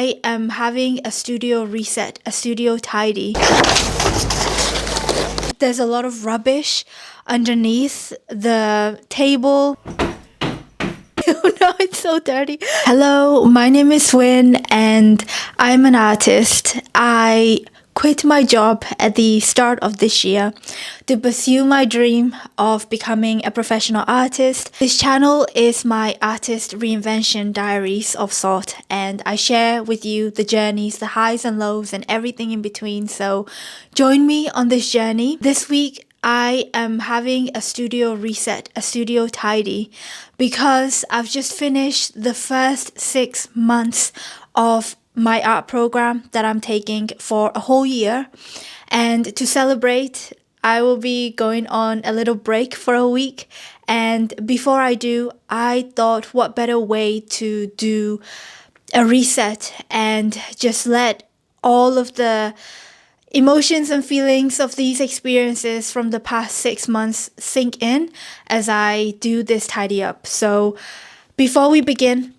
I am having a studio reset, a studio tidy. There's a lot of rubbish underneath the table. Oh no, it's so dirty. Hello, my name is Win and I'm an artist. I quit my job at the start of this year to pursue my dream of becoming a professional artist. This channel is my artist reinvention diaries of sort, and I share with you the journeys, the highs and lows and everything in between. So join me on this journey. This week I am having a studio reset, a studio tidy, because I've just finished the first 6 months of my art program that I'm taking for a whole year. And to celebrate, I will be going on a little break for a week. And before I do, I thought what better way to do a reset and just let all of the emotions and feelings of these experiences from the past 6 months sink in as I do this tidy up. So before we begin,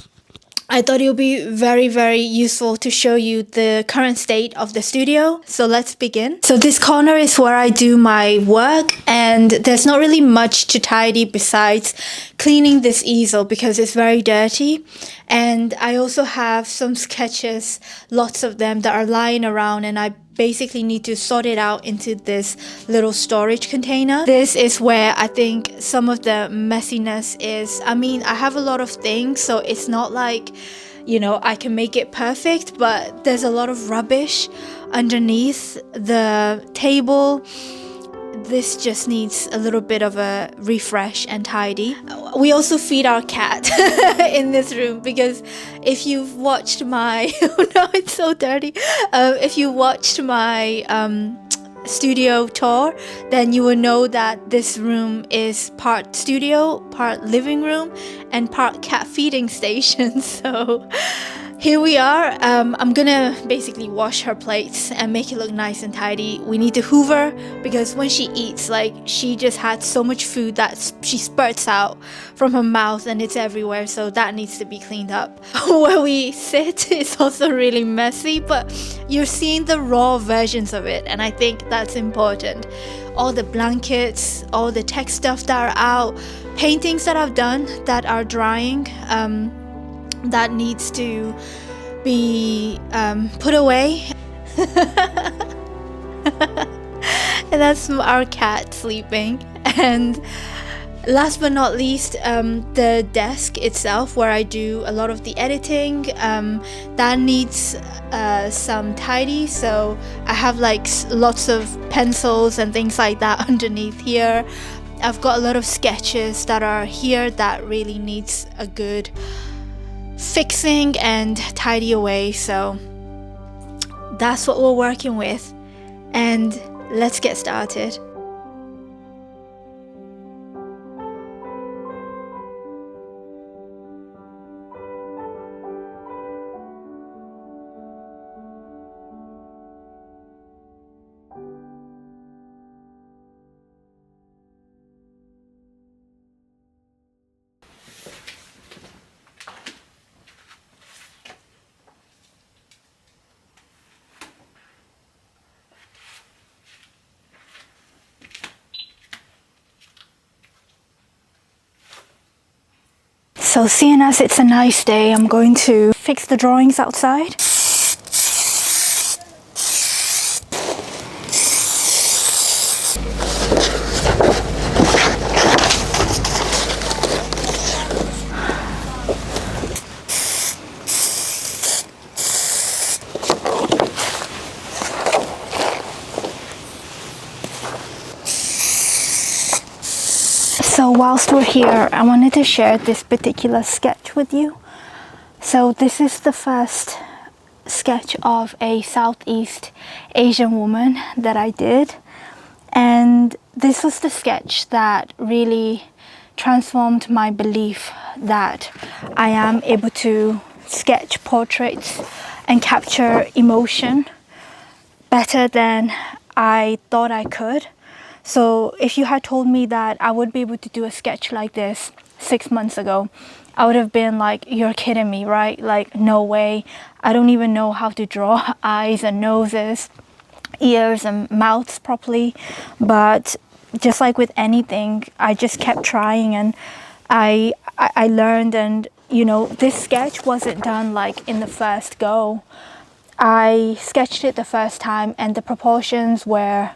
I thought it would be very, very useful to show you the current state of the studio. So let's begin. So this corner is where I do my work, and there's not really much to tidy besides cleaning this easel because it's very dirty. And I also have some sketches, lots of them, that are lying around, and I basically need to sort it out into this little storage container. This is where I think some of the messiness is. I mean, I have a lot of things, so it's not like, you know, I can make it perfect, but there's a lot of rubbish underneath the table. This just needs a little bit of a refresh and tidy. We also feed our cat in this room because if you've watched my oh no, it's so dirty. If you watched my studio tour, then you will know that this room is part studio, part living room, and part cat feeding station. So here we are. I'm gonna basically wash her plates and make it look nice and tidy. We need to hoover because when she eats, like, she just had so much food that she spurts out from her mouth and it's everywhere, so that needs to be cleaned up. Where we sit is also really messy, but you're seeing the raw versions of it, and I think that's important. All the blankets, all the tech stuff that are out, paintings that I've done that are drying, that needs to be put away. And that's our cat sleeping. And last but not least, the desk itself where I do a lot of the editing, that needs some tidy. So I have like lots of pencils and things like that underneath here. I've got a lot of sketches that are here that really needs a good fixing and tidy away. So that's what we're working with, and let's get started. So seeing as it's a nice day, I'm going to fix the drawings outside. So whilst we're here, I wanted to share this particular sketch with you. So this is the first sketch of a Southeast Asian woman that I did. And this was the sketch that really transformed my belief that I am able to sketch portraits and capture emotion better than I thought I could. So if you had told me that I would be able to do a sketch like this 6 months ago, I would have been like, you're kidding me, right? Like, no way. I don't even know how to draw eyes and noses, ears and mouths properly. But just like with anything, I just kept trying, and I learned. And you know, this sketch wasn't done like in the first go. I sketched it the first time and the proportions were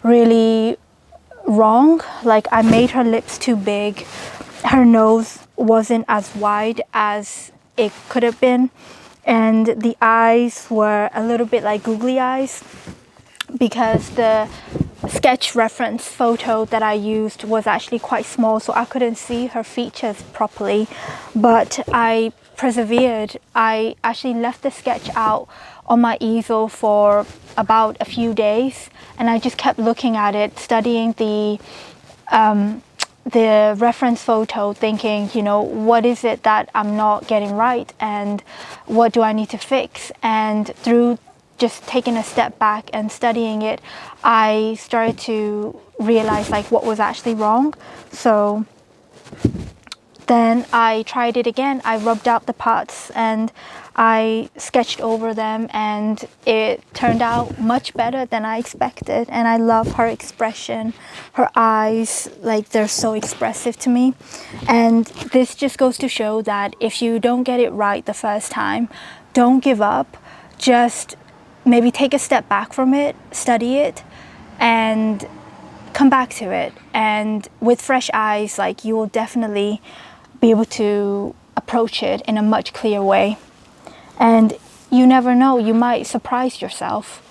really wrong. Like, I made her lips too big, her nose wasn't as wide as it could have been, and the eyes were a little bit like googly eyes, because the sketch reference photo that I used was actually quite small, so I couldn't see her features properly. But I persevered. I actually left the sketch out on my easel for about a few days, and I just kept looking at it, studying the reference photo, thinking, you know, what is it that I'm not getting right, and what do I need to fix? And through just taking a step back and studying it, I started to realize like what was actually wrong. So then I tried it again. I rubbed out the parts and I sketched over them, and it turned out much better than I expected. And I love her expression, her eyes, like they're so expressive to me. And this just goes to show that if you don't get it right the first time, don't give up. Just maybe take a step back from it, study it, and come back to it. And with fresh eyes, like, you will definitely be able to approach it in a much clearer way. And you never know, you might surprise yourself.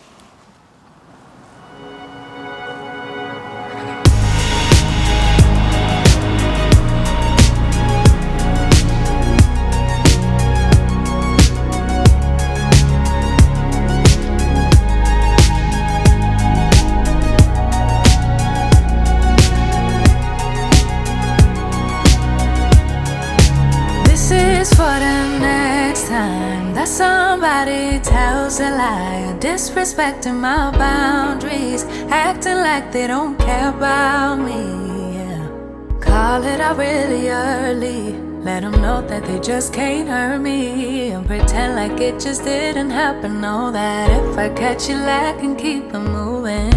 For the next time that somebody tells a lie, disrespecting my boundaries, acting like they don't care about me, yeah. Call it out really early, let them know that they just can't hurt me, and pretend like it just didn't happen. Know that if I catch you lacking, keep them moving.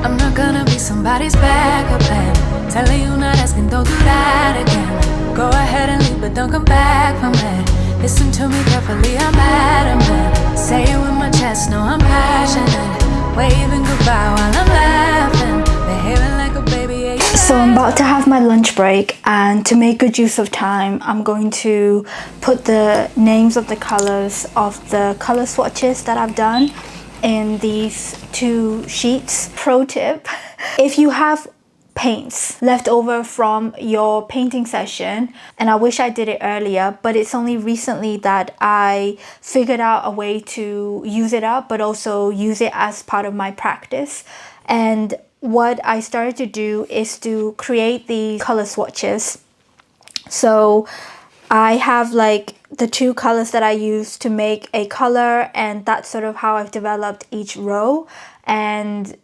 I'm not gonna be somebody's backup plan, telling you not asking, don't do that again. Go ahead and leave, but don't come back from it. Listen to me carefully, I'm adamant. Say it with my chest, no, I'm passionate. Waving goodbye while I'm laughing, behaving like a baby. So I'm about to have my lunch break, and to make good use of time, I'm going to put the names of the colors of the color swatches that I've done in these 2 sheets. Pro tip, if you have paints left over from your painting session, and I wish I did it earlier, but it's only recently that I figured out a way to use it up but also use it as part of my practice. And what I started to do is to create the color swatches. So I have like the 2 colors that I use to make a color, and that's sort of how I've developed each row. And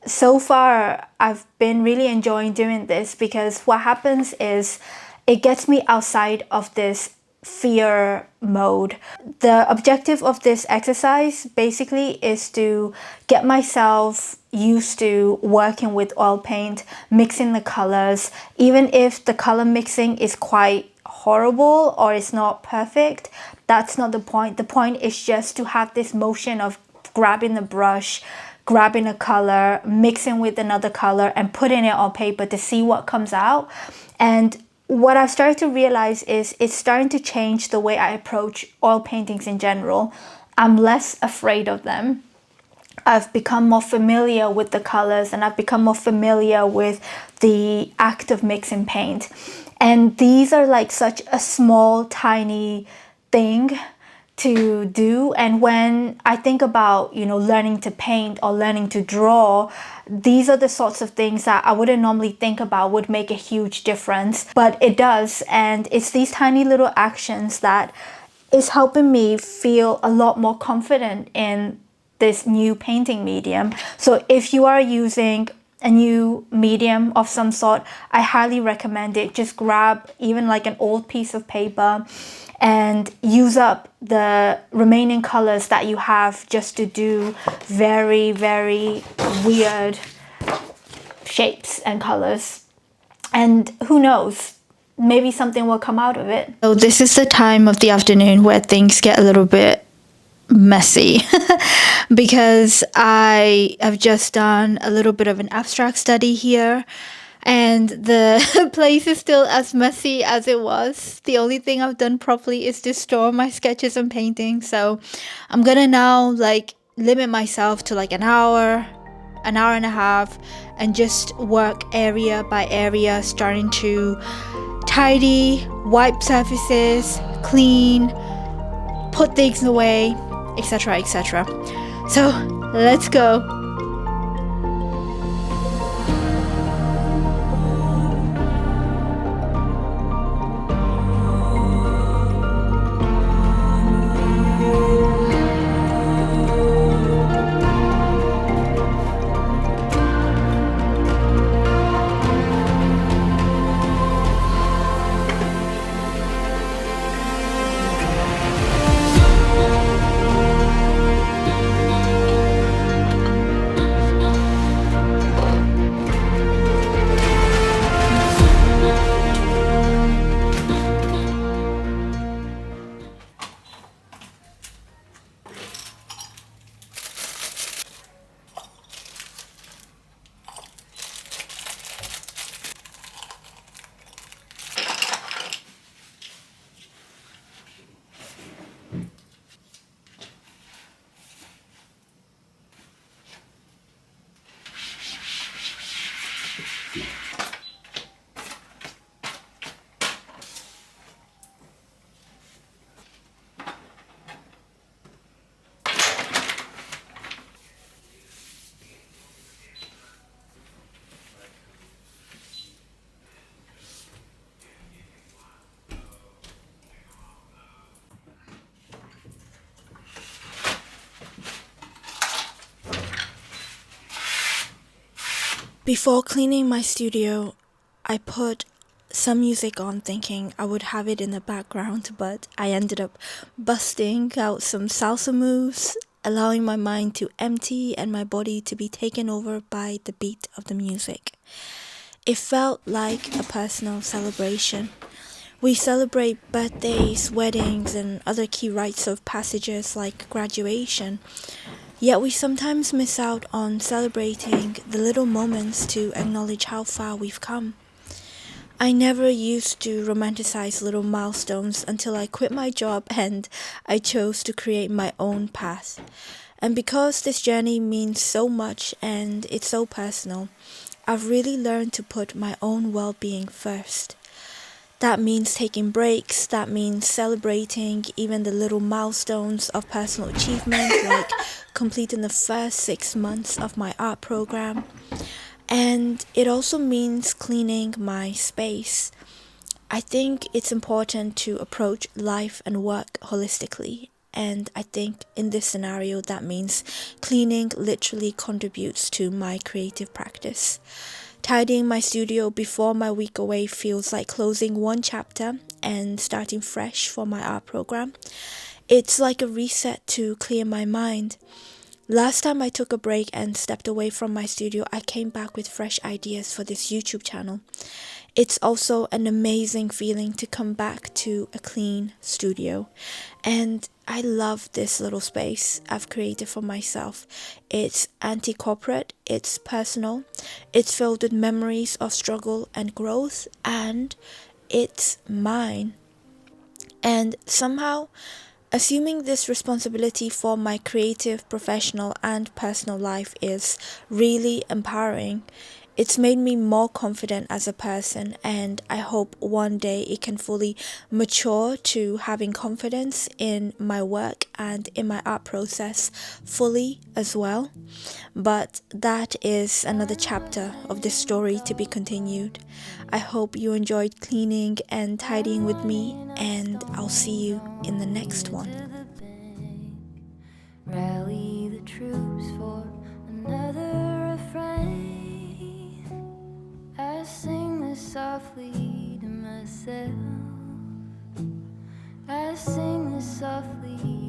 so far, I've been really enjoying doing this, because what happens is it gets me outside of this fear mode. The objective of this exercise basically is to get myself used to working with oil paint, mixing the colors, even if the color mixing is quite horrible or it's not perfect. That's not the point. The point is just to have this motion of grabbing the brush, grabbing a color, mixing with another color, and putting it on paper to see what comes out. And what I've started to realize is it's starting to change the way I approach oil paintings in general. I'm less afraid of them. I've become more familiar with the colors, and I've become more familiar with the act of mixing paint. And these are like such a small, tiny thing to do. And when I think about, you know, learning to paint or learning to draw, these are the sorts of things that I wouldn't normally think about would make a huge difference, but it does. And it's these tiny little actions that is helping me feel a lot more confident in this new painting medium. So if you are using a new medium of some sort, I highly recommend it. Just grab even like an old piece of paper and use up the remaining colors that you have just to do very, very weird shapes and colors. And who knows, maybe something will come out of it. So this is the time of the afternoon where things get a little bit messy because I have just done a little bit of an abstract study here, and the place is still as messy as it was. The only thing I've done properly is to store my sketches and paintings. So I'm gonna now like limit myself to like an hour and a half, and just work area by area, starting to tidy, wipe surfaces, clean, put things away, etc., etc. So let's go. Before cleaning my studio, I put some music on thinking I would have it in the background, but I ended up busting out some salsa moves, allowing my mind to empty and my body to be taken over by the beat of the music. It felt like a personal celebration. We celebrate birthdays, weddings, and other key rites of passages like graduation. Yet we sometimes miss out on celebrating the little moments to acknowledge how far we've come. I never used to romanticize little milestones until I quit my job and I chose to create my own path. And because this journey means so much and it's so personal, I've really learned to put my own well-being first. That means taking breaks, that means celebrating even the little milestones of personal achievement, like completing the first 6 months of my art program. And it also means cleaning my space. I think it's important to approach life and work holistically. And I think in this scenario, that means cleaning literally contributes to my creative practice. Tidying my studio before my week away feels like closing one chapter and starting fresh for my art program. It's like a reset to clear my mind. Last time I took a break and stepped away from my studio, I came back with fresh ideas for this YouTube channel. It's also an amazing feeling to come back to a clean studio. And I love this little space I've created for myself. It's anti-corporate, it's personal, it's filled with memories of struggle and growth, and it's mine. And somehow, assuming this responsibility for my creative, professional, and personal life is really empowering. It's made me more confident as a person, and I hope one day it can fully mature to having confidence in my work and in my art process fully as well. But that is another chapter of this story to be continued. I hope you enjoyed cleaning and tidying with me, and I'll see you in the next one. Rally the troops for another refrain. sing this softly.